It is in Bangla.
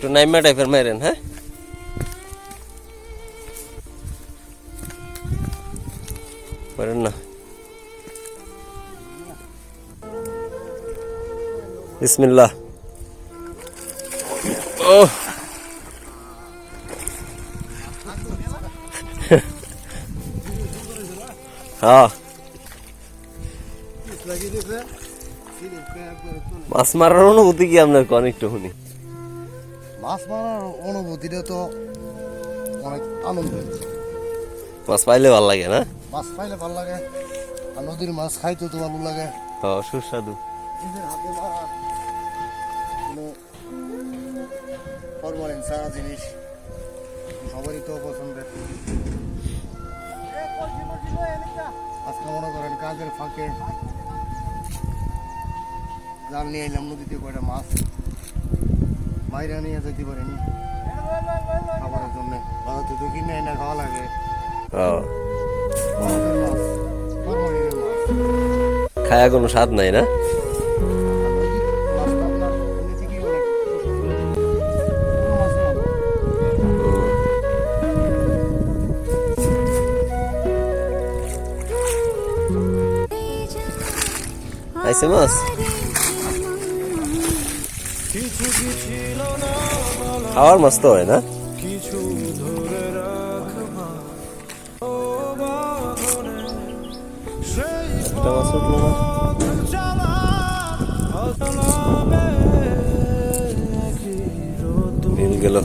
একটু নাইমা টাইপের মাইরেন, হ্যাঁ পারেন না। বিসমিল্লাহ। ও হ্যাঁ, মাছ মারার অনুভূতি কি আপনার কোন একটু শুনি? মাছ মারার অনুভূতিটা তো অনেক আনন্দ। মাছ পাইলে ভালো লাগে না? মাছ পাইলে ভালো লাগে, আর নদীর মাছ খাইতে তো ভালো লাগে। হ্যাঁ, সুস্বাদু। নিজের হাতে মারা কোনো ফরমালিন ছাড়া জিনিস সবারই তো পছন্দের। আজকে মনে করেন কাজের ফাঁকে জাল নিয়ে এলাম নদীতে, কয়টা মাছ বাইরে নিয়ে যেতে পারিনি খাবারের জন্য। বাজাতে তো কিনে এনে খাওয়া লাগে। খায়া কোনো স্বাদ নাই না? আইছে মাছ খাওয়ার মাছ তো হয় না? একটা মাছ উঠলো না, মিল গেল।